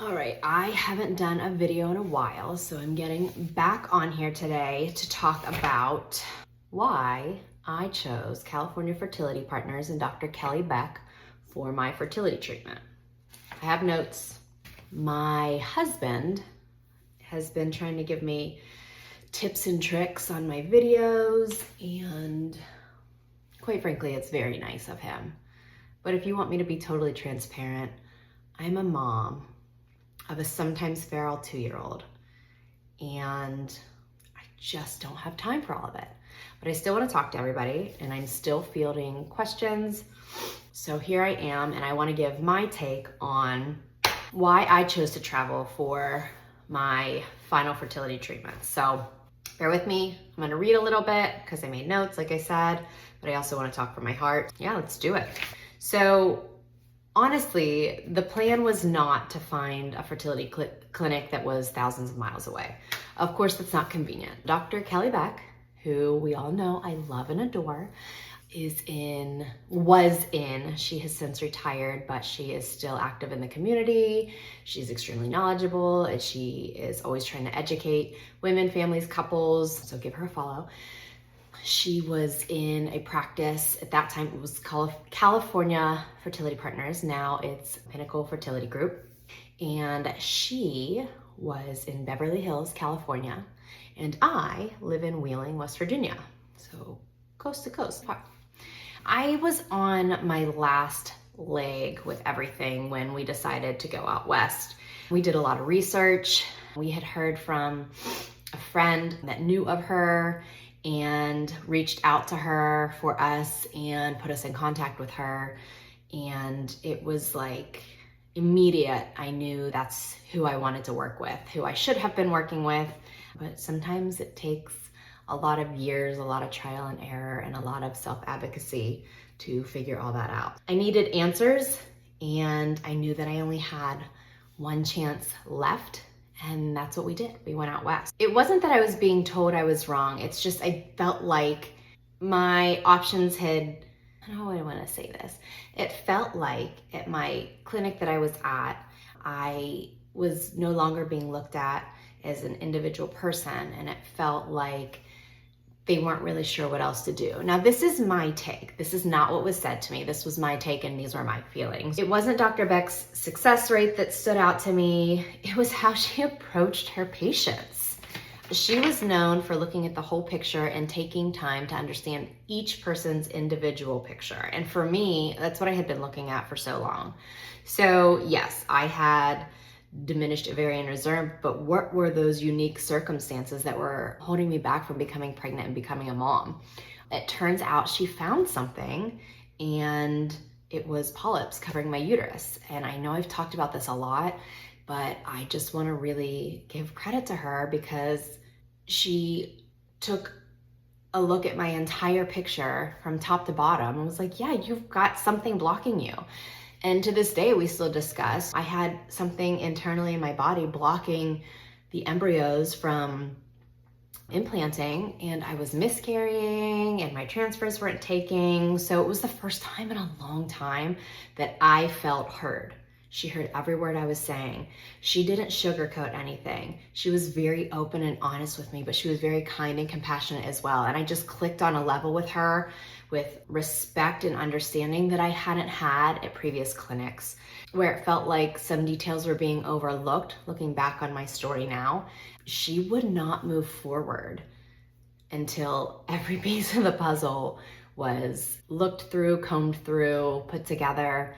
All right, I haven't done a video in a while, so I'm getting back on here today to talk about why I chose California Fertility Partners and Dr. Kelly Beck for my fertility treatment. I have notes. My husband has been trying to give me tips and tricks on my videos, and quite frankly, it's very nice of him. But if you want me to be totally transparent, I'm a mom of a sometimes feral 2-year-old, and I just don't have time for all of it. But I still want to talk to everybody, and I'm still fielding questions. So here I am, and I want to give my take on why I chose to travel for my final fertility treatment. So bear with me. I'm going to read a little bit because I made notes, like I said, but I also want to talk from my heart. Yeah, let's do it. So honestly, the plan was not to find a fertility clinic that was thousands of miles away. Of course, that's not convenient. Dr. Kelly Beck, who we all know I love and adore, she has since retired, but she is still active in the community. She's extremely knowledgeable, and she is always trying to educate women, families, couples, so give her a follow. She was in a practice, at that time it was called California Fertility Partners, now it's Pinnacle Fertility Group, and she was in Beverly Hills, California, and I live in Wheeling, West Virginia, so coast to coast. I was on my last leg with everything when we decided to go out west. We did a lot of research. We had heard from a friend that knew of her and reached out to her for us and put us in contact with her. And it was like immediate. I knew that's who I wanted to work with, who I should have been working with. But sometimes it takes a lot of years, a lot of trial and error, and a lot of self-advocacy to figure all that out. I needed answers, and I knew that I only had one chance left. And that's what we did. We went out west. It wasn't that I was being told I was wrong. It's just I felt like my options had, how do I want to say this? It felt like at my clinic that I was at, I was no longer being looked at as an individual person, and it felt like they weren't really sure what else to do. Now, this is my take. This is not what was said to me. This was my take, and these were my feelings. It wasn't Dr. Beck's success rate that stood out to me. It was how she approached her patients. She was known for looking at the whole picture and taking time to understand each person's individual picture. And for me, that's what I had been looking at for so long. So yes, I had diminished ovarian reserve, but what were those unique circumstances that were holding me back from becoming pregnant and becoming a mom? It turns out she found something, and it was polyps covering my uterus. And I know I've talked about this a lot, but I just want to really give credit to her because she took a look at my entire picture from top to bottom and was like, yeah, you've got something blocking you. And to this day, we still discuss. I had something internally in my body blocking the embryos from implanting, and I was miscarrying, and my transfers weren't taking. So it was the first time in a long time that I felt heard. She heard every word I was saying. She didn't sugarcoat anything. She was very open and honest with me, but she was very kind and compassionate as well. And I just clicked on a level with her with respect and understanding that I hadn't had at previous clinics, where it felt like some details were being overlooked. Looking back on my story now, she would not move forward until every piece of the puzzle was looked through, combed through, put together.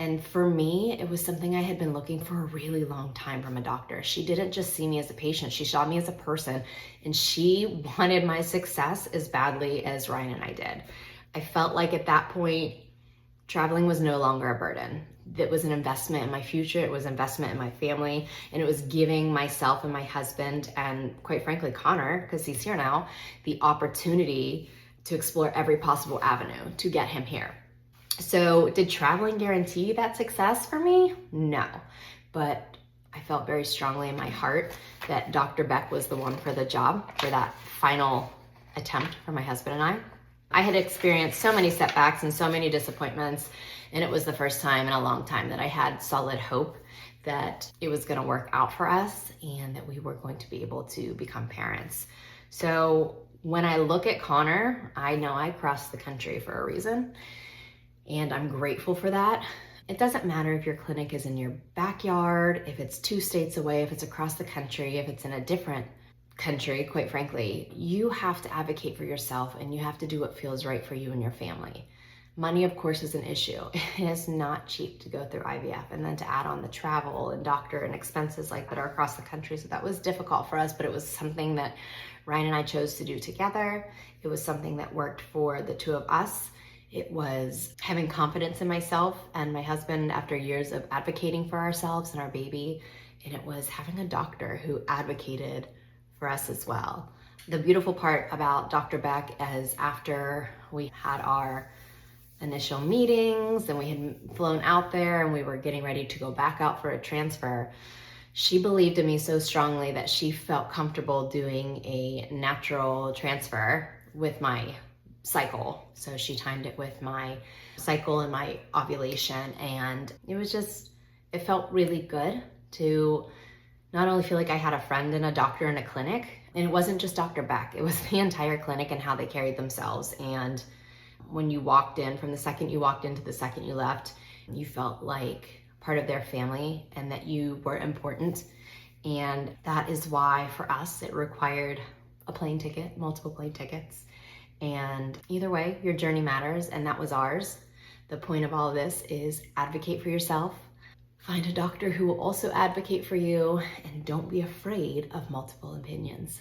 And for me, it was something I had been looking for a really long time from a doctor. She didn't just see me as a patient, she saw me as a person, and she wanted my success as badly as Ryan and I did. I felt like at that point, traveling was no longer a burden. It was an investment in my future, it was investment in my family, and it was giving myself and my husband, and quite frankly, Connor, because he's here now, the opportunity to explore every possible avenue to get him here. So did traveling guarantee that success for me? No, but I felt very strongly in my heart that Dr. Beck was the one for the job, for that final attempt for my husband and I. I had experienced so many setbacks and so many disappointments, and it was the first time in a long time that I had solid hope that it was going to work out for us and that we were going to be able to become parents. So when I look at Connor, I know I crossed the country for a reason, and I'm grateful for that. It doesn't matter if your clinic is in your backyard, if it's 2 states away, if it's across the country, if it's in a different country, quite frankly. You have to advocate for yourself, and you have to do what feels right for you and your family. Money, of course, is an issue. It is not cheap to go through IVF, and then to add on the travel and doctor and expenses like that are across the country. So that was difficult for us, but it was something that Ryan and I chose to do together. It was something that worked for the two of us. It was having confidence in myself and my husband after years of advocating for ourselves and our baby. And it was having a doctor who advocated for us as well. The beautiful part about Dr. Beck is after we had our initial meetings and we had flown out there and we were getting ready to go back out for a transfer, she believed in me so strongly that she felt comfortable doing a natural transfer with my cycle. So she timed it with my cycle and my ovulation, and it felt really good to not only feel like I had a friend and a doctor in a clinic, and it wasn't just Dr. Beck, it was the entire clinic and how they carried themselves. And when you walked in, from the second you walked in to the second you left, you felt like part of their family and that you were important. And that is why for us, it required a plane ticket, multiple plane tickets. And either way, your journey matters, and that was ours. The point of all of this is advocate for yourself, find a doctor who will also advocate for you, and don't be afraid of multiple opinions.